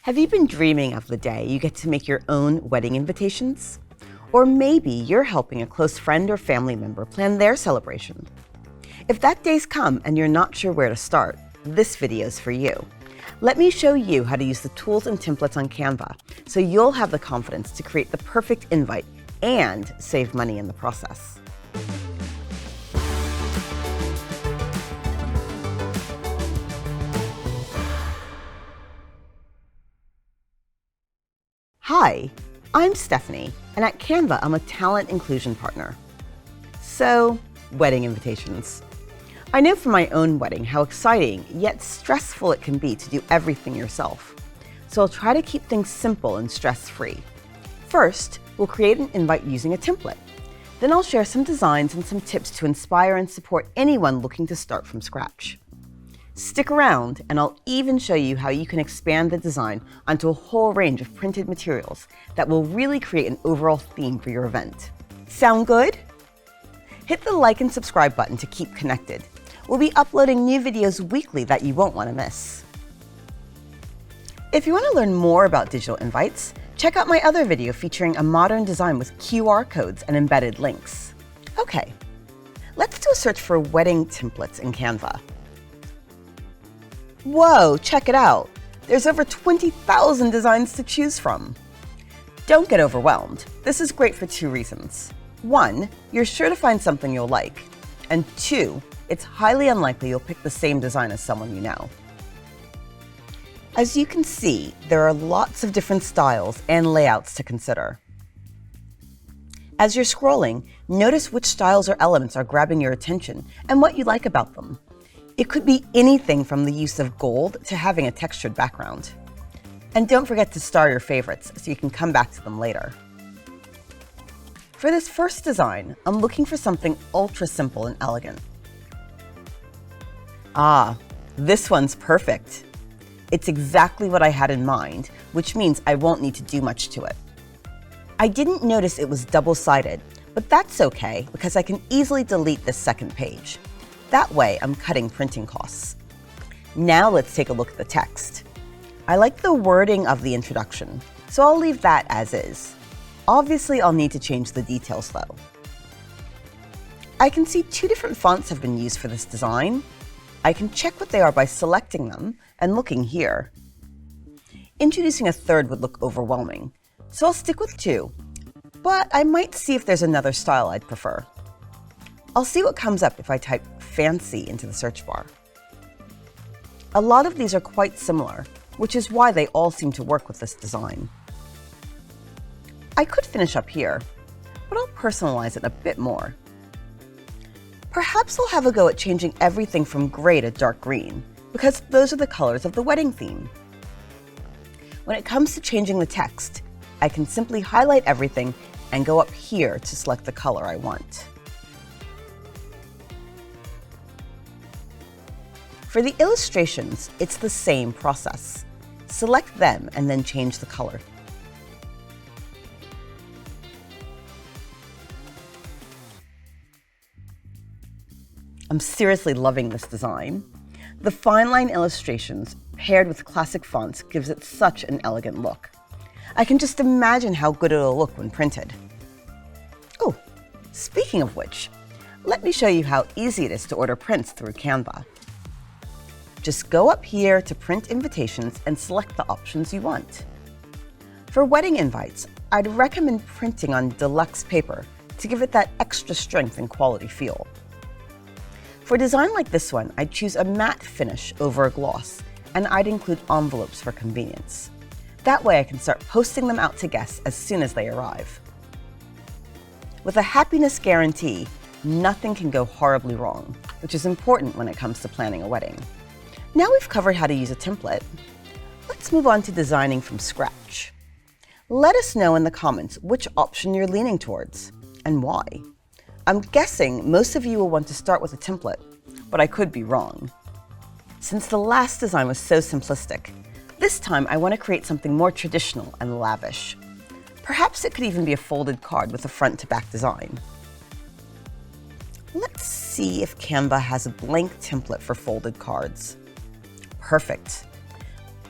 Have you been dreaming of the day you get to make your own wedding invitations? Or maybe you're helping a close friend or family member plan their celebration. If that day's come and you're not sure where to start, this video is for you. Let me show you how to use the tools and templates on Canva so you'll have the confidence to create the perfect invite and save money in the process. Hi, I'm Stephanie, and at Canva, I'm a talent inclusion partner. So, wedding invitations. I know from my own wedding how exciting yet stressful it can be to do everything yourself. So I'll try to keep things simple and stress-free. First, we'll create an invite using a template. Then I'll share some designs and some tips to inspire and support anyone looking to start from scratch. Stick around, and I'll even show you how you can expand the design onto a whole range of printed materials that will really create an overall theme for your event. Sound good? Hit the like and subscribe button to keep connected. We'll be uploading new videos weekly that you won't want to miss. If you want to learn more about digital invites, check out my other video featuring a modern design with QR codes and embedded links. Okay, let's do a search for wedding templates in Canva. Whoa, check it out! There's over 20,000 designs to choose from. Don't get overwhelmed. This is great for two reasons. One, you're sure to find something you'll like. And two, it's highly unlikely you'll pick the same design as someone you know. As you can see, there are lots of different styles and layouts to consider. As you're scrolling, notice which styles or elements are grabbing your attention and what you like about them. It could be anything from the use of gold to having a textured background. And don't forget to star your favorites so you can come back to them later. For this first design, I'm looking for something ultra simple and elegant. Ah, this one's perfect. It's exactly what I had in mind, which means I won't need to do much to it. I didn't notice it was double-sided, but that's okay because I can easily delete this second page. That way, I'm cutting printing costs. Now let's take a look at the text. I like the wording of the introduction, so I'll leave that as is. Obviously, I'll need to change the details though. I can see two different fonts have been used for this design. I can check what they are by selecting them and looking here. Introducing a third would look overwhelming, so I'll stick with two, but I might see if there's another style I'd prefer. I'll see what comes up if I type fancy into the search bar. A lot of these are quite similar, which is why they all seem to work with this design. I could finish up here, but I'll personalize it a bit more. Perhaps I'll have a go at changing everything from gray to dark green, because those are the colors of the wedding theme. When it comes to changing the text, I can simply highlight everything and go up here to select the color I want. For the illustrations, it's the same process. Select them and then change the color. I'm seriously loving this design. The fine line illustrations paired with classic fonts gives it such an elegant look. I can just imagine how good it'll look when printed. Oh, speaking of which, let me show you how easy it is to order prints through Canva. Just go up here to print invitations and select the options you want. For wedding invites, I'd recommend printing on deluxe paper to give it that extra strength and quality feel. For a design like this one, I'd choose a matte finish over a gloss, and I'd include envelopes for convenience. That way I can start posting them out to guests as soon as they arrive. With a happiness guarantee, nothing can go horribly wrong, which is important when it comes to planning a wedding. Now we've covered how to use a template, let's move on to designing from scratch. Let us know in the comments which option you're leaning towards and why. I'm guessing most of you will want to start with a template, but I could be wrong. Since the last design was so simplistic, this time I want to create something more traditional and lavish. Perhaps it could even be a folded card with a front to back design. Let's see if Canva has a blank template for folded cards. Perfect.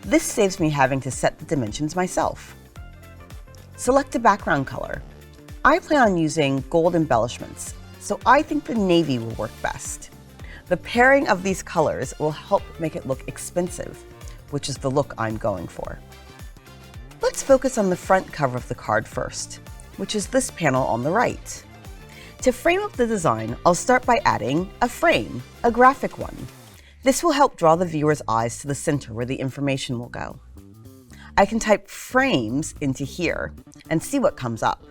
This saves me having to set the dimensions myself. Select a background color. I plan on using gold embellishments, so I think the navy will work best. The pairing of these colors will help make it look expensive, which is the look I'm going for. Let's focus on the front cover of the card first, which is this panel on the right. To frame up the design, I'll start by adding a frame, a graphic one. This will help draw the viewer's eyes to the center where the information will go. I can type frames into here and see what comes up,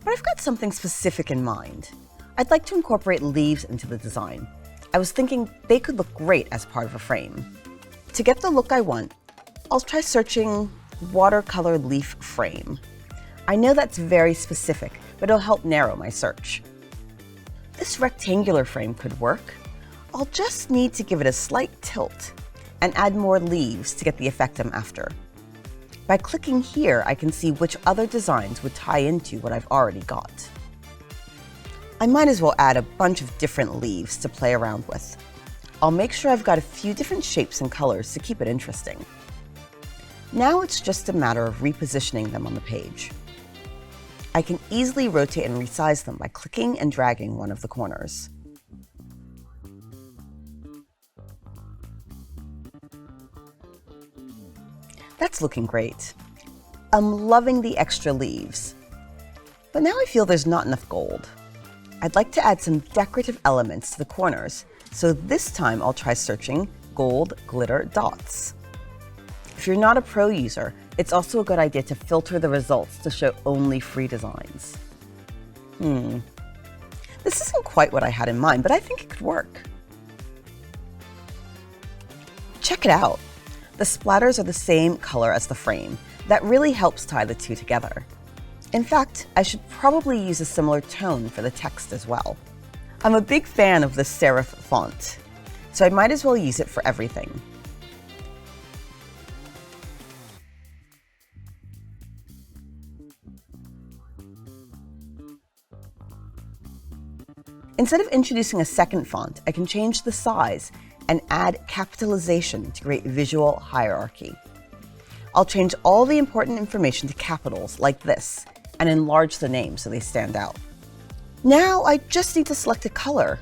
but I've got something specific in mind. I'd like to incorporate leaves into the design. I was thinking they could look great as part of a frame. To get the look I want, I'll try searching watercolor leaf frame. I know that's very specific, but it'll help narrow my search. This rectangular frame could work. I'll just need to give it a slight tilt and add more leaves to get the effect I'm after. By clicking here, I can see which other designs would tie into what I've already got. I might as well add a bunch of different leaves to play around with. I'll make sure I've got a few different shapes and colors to keep it interesting. Now it's just a matter of repositioning them on the page. I can easily rotate and resize them by clicking and dragging one of the corners. That's looking great. I'm loving the extra leaves. But now I feel there's not enough gold. I'd like to add some decorative elements to the corners, so this time I'll try searching gold glitter dots. If you're not a pro user, it's also a good idea to filter the results to show only free designs. This isn't quite what I had in mind, but I think it could work. Check it out. The splatters are the same color as the frame. That really helps tie the two together. In fact, I should probably use a similar tone for the text as well. I'm a big fan of the serif font, so I might as well use it for everything. Instead of introducing a second font, I can change the size and add capitalization to create visual hierarchy. I'll change all the important information to capitals like this and enlarge the names so they stand out. Now I just need to select a color.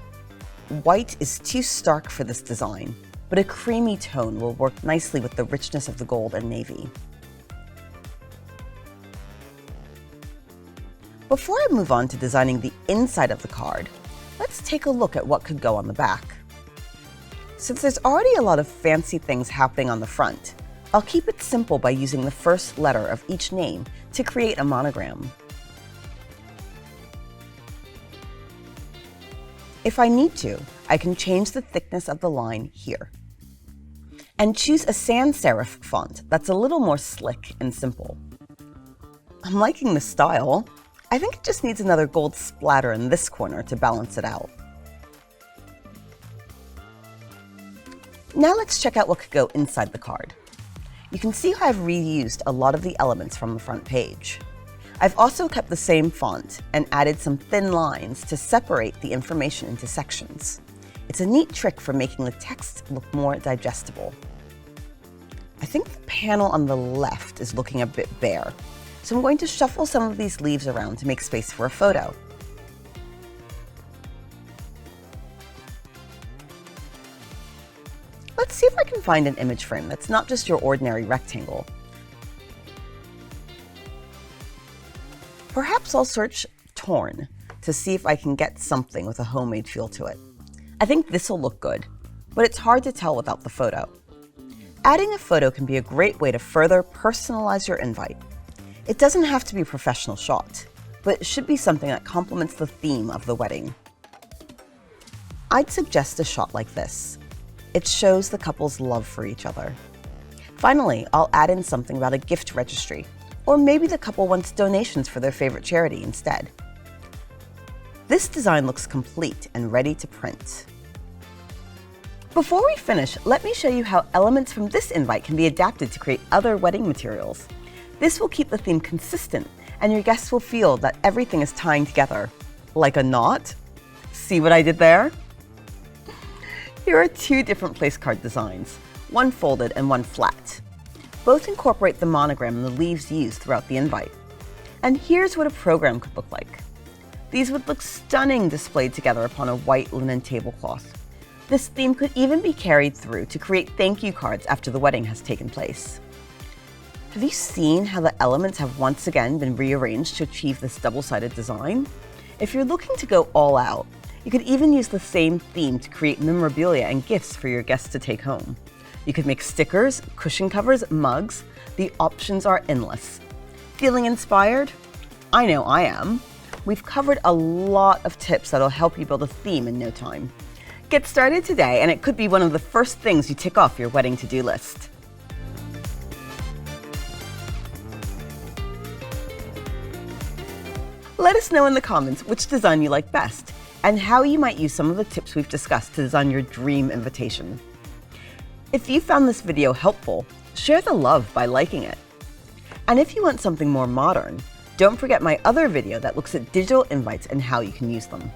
White is too stark for this design, but a creamy tone will work nicely with the richness of the gold and navy. Before I move on to designing the inside of the card, let's take a look at what could go on the back. Since there's already a lot of fancy things happening on the front, I'll keep it simple by using the first letter of each name to create a monogram. If I need to, I can change the thickness of the line here. And choose a sans serif font that's a little more slick and simple. I'm liking the style. I think it just needs another gold splatter in this corner to balance it out. Now let's check out what could go inside the card. You can see how I've reused a lot of the elements from the front page. I've also kept the same font and added some thin lines to separate the information into sections. It's a neat trick for making the text look more digestible. I think the panel on the left is looking a bit bare, so I'm going to shuffle some of these leaves around to make space for a photo. Let's see if I can find an image frame that's not just your ordinary rectangle. Perhaps I'll search torn to see if I can get something with a homemade feel to it. I think this will look good, but it's hard to tell without the photo. Adding a photo can be a great way to further personalize your invite. It doesn't have to be a professional shot, but it should be something that complements the theme of the wedding. I'd suggest a shot like this. It shows the couple's love for each other. Finally, I'll add in something about a gift registry, or maybe the couple wants donations for their favorite charity instead. This design looks complete and ready to print. Before we finish, let me show you how elements from this invite can be adapted to create other wedding materials. This will keep the theme consistent, and your guests will feel that everything is tying together. Like a knot? See what I did there? Here are two different place card designs, one folded and one flat. Both incorporate the monogram and the leaves used throughout the invite. And here's what a program could look like. These would look stunning displayed together upon a white linen tablecloth. This theme could even be carried through to create thank you cards after the wedding has taken place. Have you seen how the elements have once again been rearranged to achieve this double-sided design? If you're looking to go all out, you could even use the same theme to create memorabilia and gifts for your guests to take home. You could make stickers, cushion covers, mugs. The options are endless. Feeling inspired? I know I am. We've covered a lot of tips that'll help you build a theme in no time. Get started today, and it could be one of the first things you tick off your wedding to-do list. Let us know in the comments which design you like best and how you might use some of the tips we've discussed to design your dream invitation. If you found this video helpful, share the love by liking it. And if you want something more modern, don't forget my other video that looks at digital invites and how you can use them.